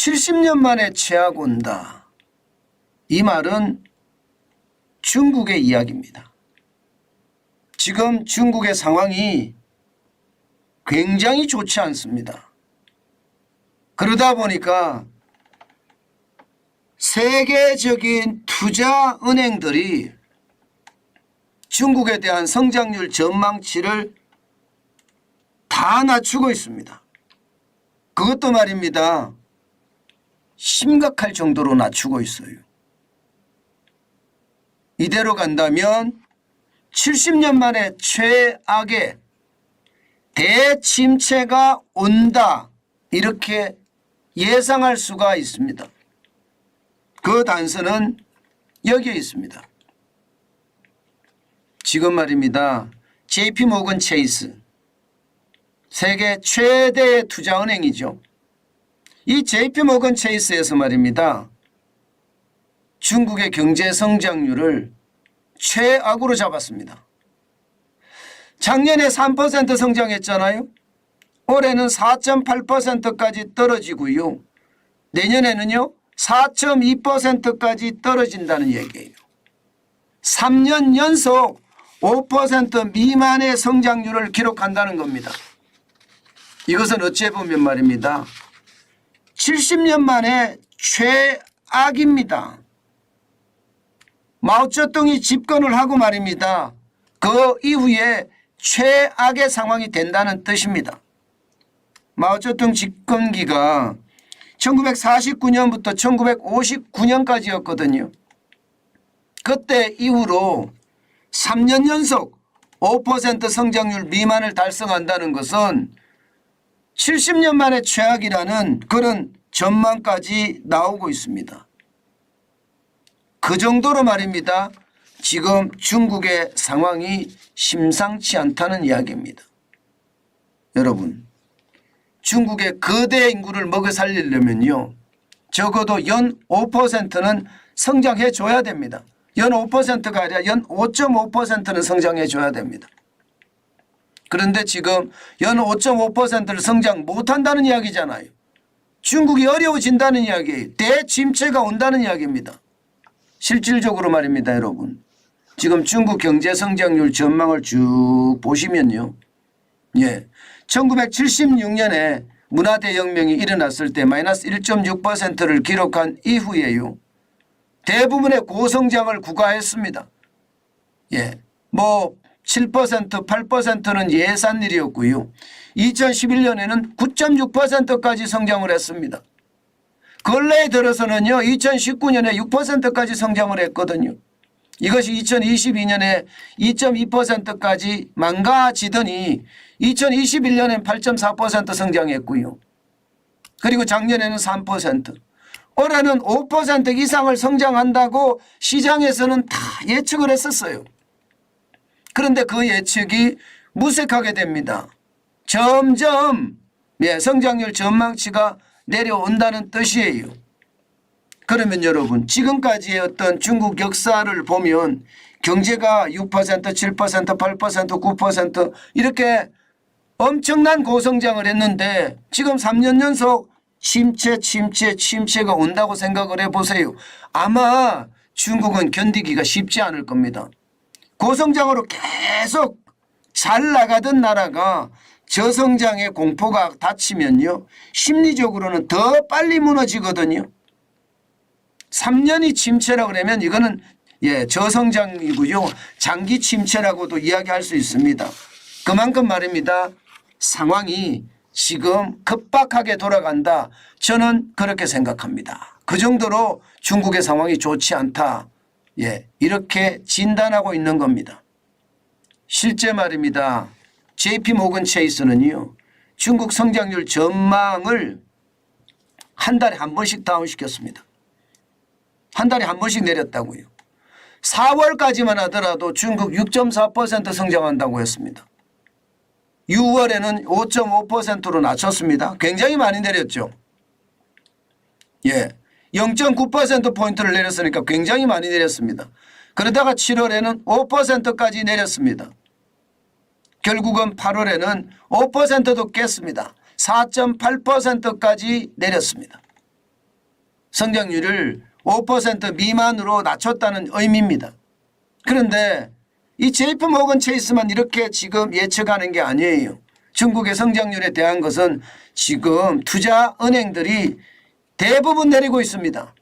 70년 만에 최악 온다. 이 말은 중국의 이야기입니다. 지금 중국의 상황이 굉장히 좋지 않습니다. 그러다 보니까 세계적인 투자 은행들이 중국에 대한 성장률 전망치를 다 낮추고 있습니다. 그것도 말입니다. 심각할 정도로 낮추고 있어요. 이대로 간다면 70년 만에 최악의 대침체가 온다. 이렇게 예상할 수가 있습니다. 그 단서는 여기에 있습니다. 지금 말입니다. JP모건 체이스, 세계 최대의 투자은행이죠. 이 JP모건 체이스에서 말입니다. 중국의 경제 성장률을 최악으로 잡았습니다. 작년에 3% 성장했잖아요. 올해는 4.8%까지 떨어지고요. 내년에는요 4.2%까지 떨어진다는 얘기예요. 3년 연속 5% 미만의 성장률을 기록한다는 겁니다. 이것은 어찌 보면 말입니다. 70년 만에 최악입니다. 마오쩌둥이 집권을 하고 말입니다. 그 이후에 최악의 상황이 된다는 뜻입니다. 마오쩌둥 집권기가 1949년부터 1959년까지였거든요. 그때 이후로 3년 연속 5% 성장률 미만을 달성한다는 것은 70년 만에 최악이라는 그런 전망까지 나오고 있습니다. 그 정도로 말입니다. 지금 중국의 상황이 심상치 않다는 이야기입니다. 여러분, 중국의 거대 인구를 먹여 살리려면요 적어도 연 5%는 성장해 줘야 됩니다. 연 5%가 아니라 연 5.5%는 성장해 줘야 됩니다. 그런데 지금 연 5.5%를 성장 못한다는 이야기잖아요. 중국이 어려워진다는 이야기예요. 대침체가 온다는 이야기입니다. 실질적으로 말입니다. 여러분, 지금 중국 경제 성장률 전망을 쭉 보시면요, 1976년에 문화대혁명이 일어났을 때 마이너스 1.6%를 기록한 이후에요 대부분의 고성장을 구가했습니다. 7%, 8%는 예산 일이었고요. 2011년에는 9.6%까지 성장을 했습니다. 근래에 들어서는요 2019년에 6%까지 성장을 했거든요. 이것이 2022년에 2.2%까지 망가지더니 2021년엔 8.4% 성장했고요. 그리고 작년에는 3%. 올해는 5% 이상을 성장한다고 시장에서는 다 예측을 했었어요. 그런데 그 예측이 무색하게 됩니다. 점점 성장률 전망치가 내려온다는 뜻이에요. 그러면 여러분, 지금까지의 어떤 중국 역사를 보면 경제가 6%, 7%, 8%, 9% 이렇게 엄청난 고성장을 했는데 지금 3년 연속 침체가 온다고 생각을 해보세요. 아마 중국은 견디기가 쉽지 않을 겁니다. 고성장으로 계속 잘 나가던 나라가 저성장의 공포가 닥치면요 심리적으로는 더 빨리 무너지거든요. 3년이 침체라고 그러면 이거는 저성장이고요. 장기 침체라고도 이야기할 수 있습니다. 그만큼 말입니다. 상황이 지금 급박하게 돌아간다. 저는 그렇게 생각합니다. 그 정도로 중국의 상황이 좋지 않다. 이렇게 진단하고 있는 겁니다. 실제 말입니다. JP모건 체이스는요. 중국 성장률 전망을 한 달에 한 번씩 다운시켰습니다. 한 달에 한 번씩 내렸다고요. 4월까지만 하더라도 중국 6.4% 성장한다고 했습니다. 6월에는 5.5%로 낮췄습니다. 굉장히 많이 내렸죠. 0.9%포인트를 내렸으니까 굉장히 많이 내렸습니다. 그러다가 7월에는 5%까지 내렸습니다. 결국은 8월에는 5%도 깼습니다. 4.8%까지 내렸습니다. 성장률을 5% 미만으로 낮췄다는 의미입니다. 그런데 이 JP모건 체이스만 이렇게 지금 예측하는 게 아니에요. 중국의 성장률에 대한 것은 지금 투자은행들이 대부분 내리고 있습니다.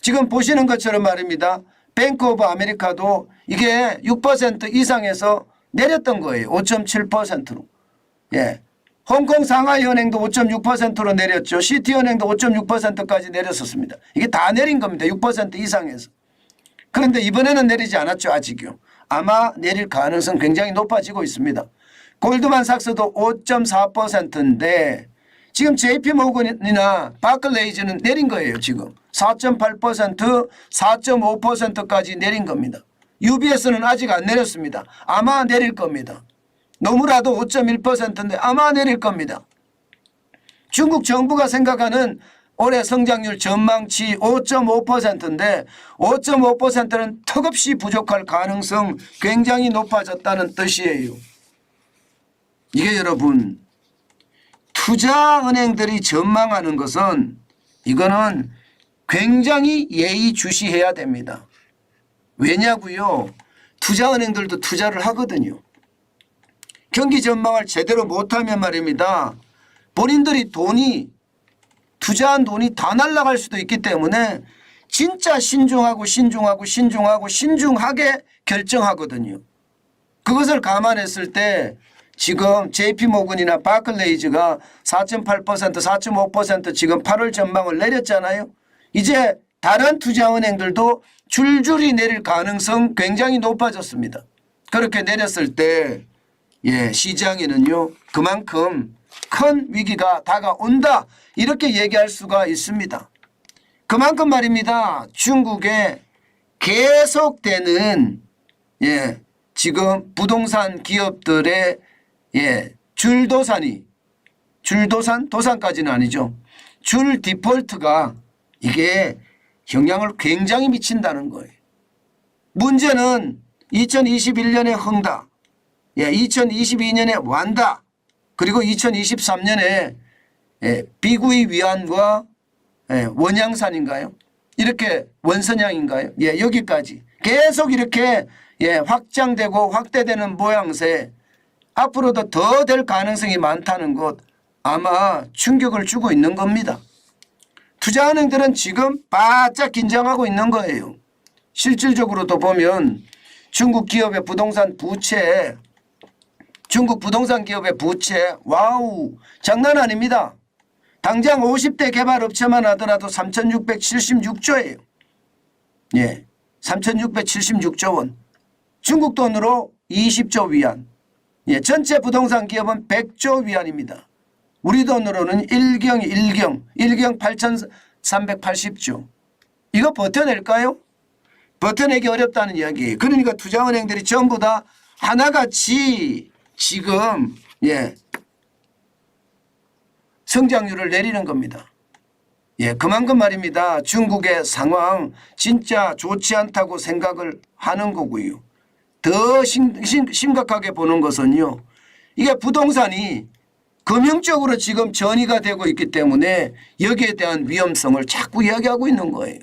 지금 보시는 것처럼 말입니다. 뱅크 오브 아메리카도 이게 6% 이상에서 내렸던 거예요. 5.7%로. 예. 홍콩 상하이 은행도 5.6%로 내렸죠. 시티은행도 5.6%까지 내렸었습니다. 이게 다 내린 겁니다. 6% 이상에서. 그런데 이번에는 내리지 않았죠. 아직요. 아마 내릴 가능성 굉장히 높아지고 있습니다. 골드만삭스도 5.4%인데 지금 JP모건이나 바클레이즈는 내린 거예요. 지금 4.8%, 4.5%까지 내린 겁니다. UBS는 아직 안 내렸습니다. 아마 내릴 겁니다. 노무라도 5.1%인데 아마 내릴 겁니다. 중국 정부가 생각하는 올해 성장률 전망치 5.5%인데 5.5%는 턱없이 부족할 가능성 굉장히 높아졌다는 뜻이에요. 이게 여러분 투자은행들이 전망하는 것은 이거는 굉장히 예의주시해야 됩니다. 왜냐고요? 투자은행들도 투자를 하거든요. 경기 전망을 제대로 못하면 말입니다. 본인들이 투자한 돈이 다 날아갈 수도 있기 때문에 진짜 신중하게 결정하거든요. 그것을 감안했을 때 지금 JP모건이나 바클레이즈가 4.8%, 4.5% 지금 8월 전망을 내렸잖아요. 이제 다른 투자은행들도 줄줄이 내릴 가능성 굉장히 높아졌습니다. 그렇게 내렸을 때 시장에는요 그만큼 큰 위기가 다가온다 이렇게 얘기할 수가 있습니다. 그만큼 말입니다. 중국에 계속되는 지금 부동산 기업들의 도산까지는 아니죠. 줄 디폴트가 이게 영향을 굉장히 미친다는 거예요. 문제는 2021년에 흥다, 2022년에 완다, 그리고 2023년에 비구이 위안과 원양산인가요? 이렇게 원선양인가요? 여기까지 계속 이렇게 확장되고 확대되는 모양새 앞으로도 더 될 가능성이 많다는 것 아마 충격을 주고 있는 겁니다. 투자은행들은 지금 바짝 긴장하고 있는 거예요. 실질적으로도 보면 중국 부동산 기업의 부채 와우 장난 아닙니다. 당장 50대 개발업체만 하더라도 3,676조예요. 3,676조 원. 중국 돈으로 20조 위안. 전체 부동산 기업은 100조 위안입니다. 우리 돈으로는 1경 8,380조. 이거 버텨낼까요? 버텨내기 어렵다는 이야기예요. 그러니까 투자은행들이 전부 다 하나같이 지금 성장률을 내리는 겁니다. 그만큼 말입니다. 중국의 상황 진짜 좋지 않다고 생각을 하는 거고요. 더 심각하게 보는 것은요. 이게 부동산이 금융적으로 지금 전이가 되고 있기 때문에 여기에 대한 위험성을 자꾸 이야기하고 있는 거예요.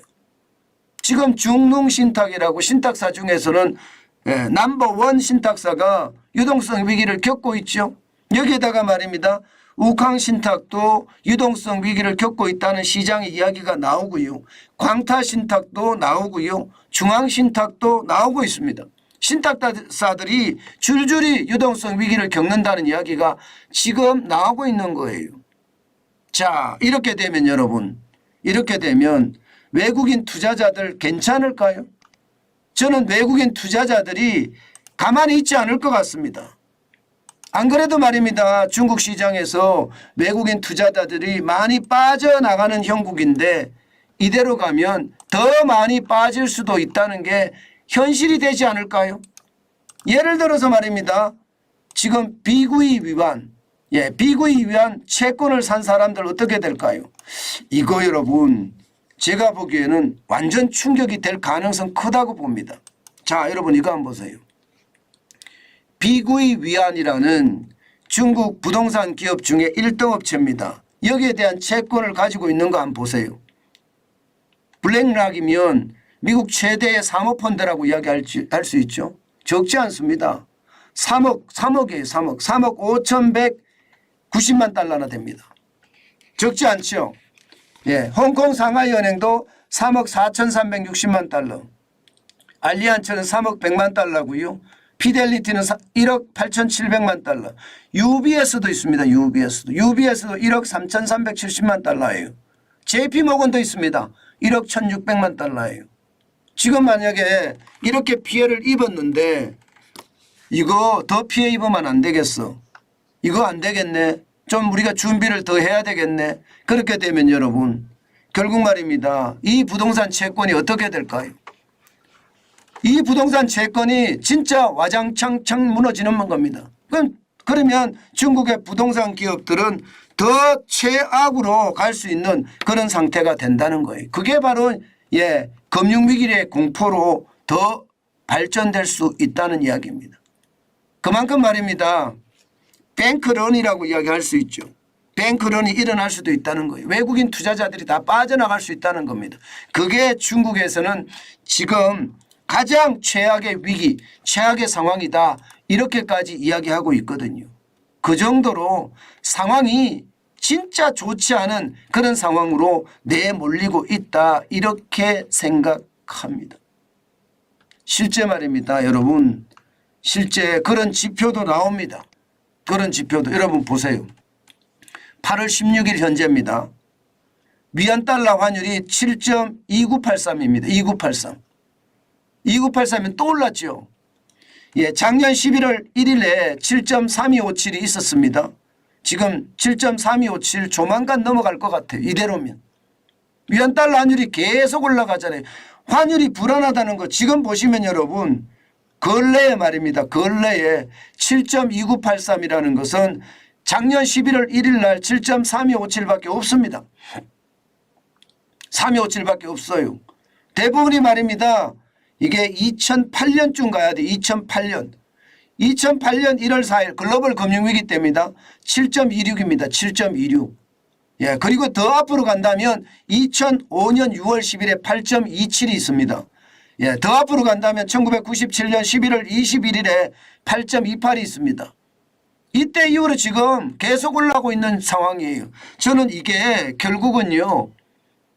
지금 중농신탁이라고 신탁사 중에서는 넘버1 신탁사가 유동성 위기를 겪고 있죠. 여기에다가 말입니다. 우캉신탁도 유동성 위기를 겪고 있다는 시장의 이야기가 나오고요. 광타신탁도 나오고요. 중앙신탁도 나오고 있습니다. 신탁사들이 줄줄이 유동성 위기를 겪는다는 이야기가 지금 나오고 있는 거예요. 자, 이렇게 되면 여러분, 외국인 투자자들 괜찮을까요? 저는 외국인 투자자들이 가만히 있지 않을 것 같습니다. 안 그래도 말입니다. 중국 시장에서 외국인 투자자들이 많이 빠져나가는 형국인데 이대로 가면 더 많이 빠질 수도 있다는 게 현실이 되지 않을까요? 예를 들어서 말입니다. 지금 비구이 위안 채권을 산 사람들 어떻게 될까요? 이거 여러분 제가 보기에는 완전 충격이 될 가능성 크다고 봅니다. 자, 여러분 이거 한번 보세요. 비구이 위안이라는 중국 부동산 기업 중에 1등 업체입니다. 여기에 대한 채권을 가지고 있는 거 한번 보세요. 블랙락이면 미국 최대의 사모펀드라고 이야기할 수 있죠. 적지 않습니다. 3억이에요. 3억 5,190만 달러나 됩니다. 적지 않죠. 예, 홍콩 상하이 은행도 3억 4,360만 달러. 알리안츠는 3억 100만 달러고요. 피델리티는 1억 8,700만 달러. UBS도 있습니다. UBS도 1억 3,370만 달러예요. JP모건도 있습니다. 1억 1,600만 달러예요. 지금 만약에 이렇게 피해를 입었는데 이거 더 피해 입으면 안 되겠어. 이거 안 되겠네. 좀 우리가 준비를 더 해야 되겠네. 그렇게 되면 여러분 결국 말입니다. 이 부동산 채권이 어떻게 될까요? 이 부동산 채권이 진짜 와장창창 무너지는 겁니다. 그러면 중국의 부동산 기업들은 더 최악으로 갈 수 있는 그런 상태가 된다는 거예요. 그게 바로 금융위기의 공포로 더 발전될 수 있다는 이야기입니다. 그만큼 말입니다. 뱅크런이라고 이야기할 수 있죠. 뱅크런이 일어날 수도 있다는 거예요. 외국인 투자자들이 다 빠져나갈 수 있다는 겁니다. 그게 중국에서는 지금 가장 최악의 위기, 최악의 상황이다. 이렇게까지 이야기하고 있거든요. 그 정도로 상황이 진짜 좋지 않은 그런 상황으로 내몰리고 있다. 이렇게 생각합니다. 실제 말입니다. 여러분. 실제 그런 지표도 나옵니다. 그런 지표도 여러분 보세요. 8월 16일 현재입니다. 위안 달러 환율이 7.2983입니다. 2983. 2983이면 또 올랐죠. 예, 작년 11월 1일에 7.3257이 있었습니다. 지금 7.3257 조만간 넘어갈 것 같아요. 이대로면. 위안 달러 환율이 계속 올라가잖아요. 환율이 불안하다는 거 지금 보시면 여러분 근래에 말입니다. 근래에 7.2983이라는 것은 작년 11월 1일 날 7.3257밖에 없습니다. 3257밖에 없어요. 대부분이 말입니다. 이게 2008년쯤 가야 돼. 2008년 1월 4일 글로벌 금융위기 때입니다. 7.26입니다. 7.26. 예, 그리고 더 앞으로 간다면 2005년 6월 10일에 8.27이 있습니다. 예, 더 앞으로 간다면 1997년 11월 21일에 8.28이 있습니다. 이때 이후로 지금 계속 올라가고 있는 상황이에요. 저는 이게 결국은요.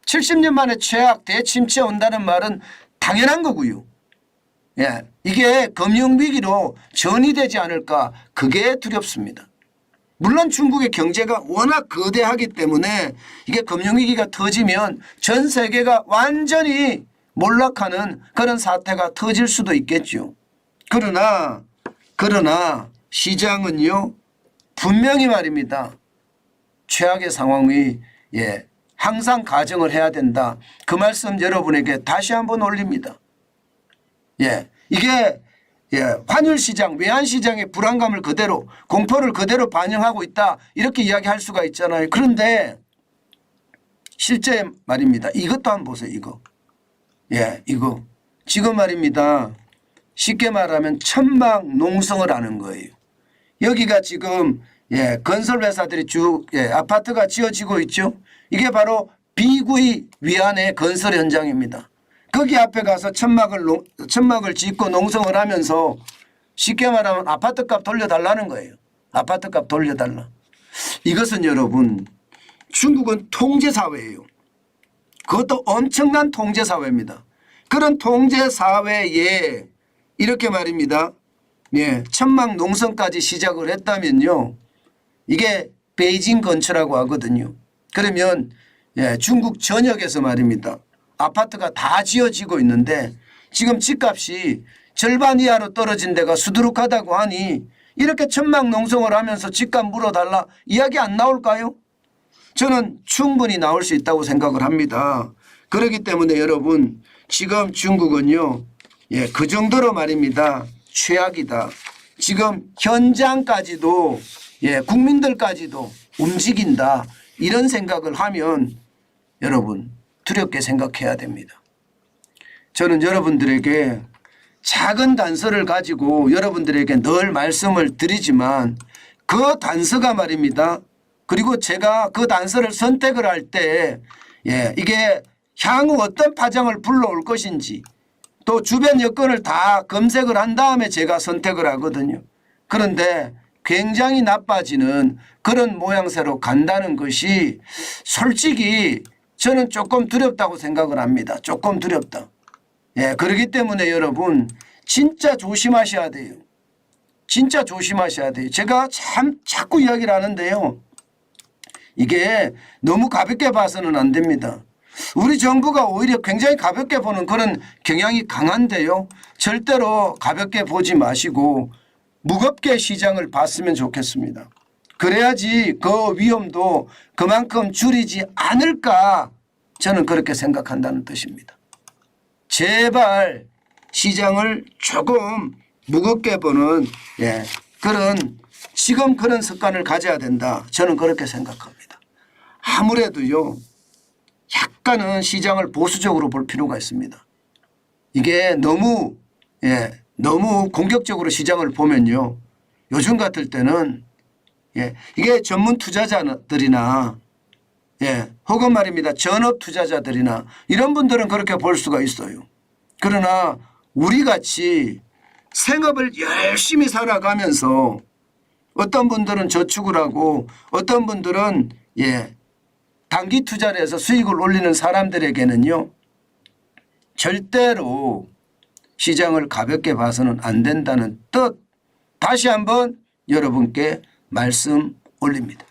70년 만에 최악 대침체 온다는 말은 당연한 거고요. 예, 이게 금융위기로 전이되지 않을까 그게 두렵습니다. 물론 중국의 경제가 워낙 거대하기 때문에 이게 금융위기가 터지면 전 세계가 완전히 몰락하는 그런 사태가 터질 수도 있겠죠. 그러나 시장은요 분명히 말입니다. 최악의 상황이 항상 가정을 해야 된다. 그 말씀 여러분에게 다시 한번 올립니다. 이게 환율 시장, 외환 시장의 불안감을 그대로 공포를 그대로 반영하고 있다. 이렇게 이야기할 수가 있잖아요. 그런데 실제 말입니다. 이것도 한번 보세요. 이거. 이거. 지금 말입니다. 쉽게 말하면 천막 농성을 하는 거예요. 여기가 지금 건설 회사들이 쭉 아파트가 지어지고 있죠. 이게 바로 비구이 위안의 건설 현장입니다. 거기 앞에 가서 천막을 짓고 농성을 하면서 쉽게 말하면 아파트값 돌려달라는 거예요. 아파트값 돌려달라. 이것은 여러분 중국은 통제사회예요. 그것도 엄청난 통제사회입니다. 그런 통제사회에 이렇게 말입니다. 천막 농성까지 시작을 했다면요. 이게 베이징 건처라고 하거든요. 그러면 중국 전역에서 말입니다. 아파트가 다 지어지고 있는데 지금 집값이 절반 이하로 떨어진 데가 수두룩하다고 하니 이렇게 천막 농성을 하면서 집값 물어달라 이야기 안 나올까요? 저는 충분히 나올 수 있다고 생각을 합니다. 그렇기 때문에 여러분 지금 중국은요. 그 정도로 말입니다. 최악이다. 지금 현장까지도 국민들까지도 움직인다. 이런 생각을 하면 여러분 두렵게 생각해야 됩니다. 저는 여러분들에게 작은 단서를 가지고 여러분들에게 늘 말씀을 드리지만 그 단서가 말입니다. 그리고 제가 그 단서를 선택을 할 때 이게 향후 어떤 파장을 불러올 것인지 또 주변 여건을 다 검색을 한 다음에 제가 선택을 하거든요. 그런데 굉장히 나빠지는 그런 모양새로 간다는 것이 솔직히 저는 조금 두렵다고 생각을 합니다. 조금 두렵다. 예, 그렇기 때문에 여러분 진짜 조심하셔야 돼요. 진짜 조심하셔야 돼요. 제가 참 자꾸 이야기를 하는데요. 이게 너무 가볍게 봐서는 안 됩니다. 우리 정부가 오히려 굉장히 가볍게 보는 그런 경향이 강한데요. 절대로 가볍게 보지 마시고 무겁게 시장을 봤으면 좋겠습니다. 그래야지 그 위험도 그만큼 줄이지 않을까 저는 그렇게 생각한다는 뜻입니다. 제발 시장을 조금 무겁게 보는 지금 그런 습관을 가져야 된다. 저는 그렇게 생각합니다. 아무래도요. 약간은 시장을 보수적으로 볼 필요가 있습니다. 이게 너무 공격적으로 시장을 보면요. 요즘 같을 때는 이게 전문 투자자들이나 혹은 말입니다. 전업 투자자들이나 이런 분들은 그렇게 볼 수가 있어요. 그러나 우리같이 생업을 열심히 살아가면서 어떤 분들은 저축을 하고 어떤 분들은 단기 투자를 해서 수익을 올리는 사람들에게는요. 절대로 시장을 가볍게 봐서는 안 된다는 뜻 다시 한번 여러분께 말씀 올립니다.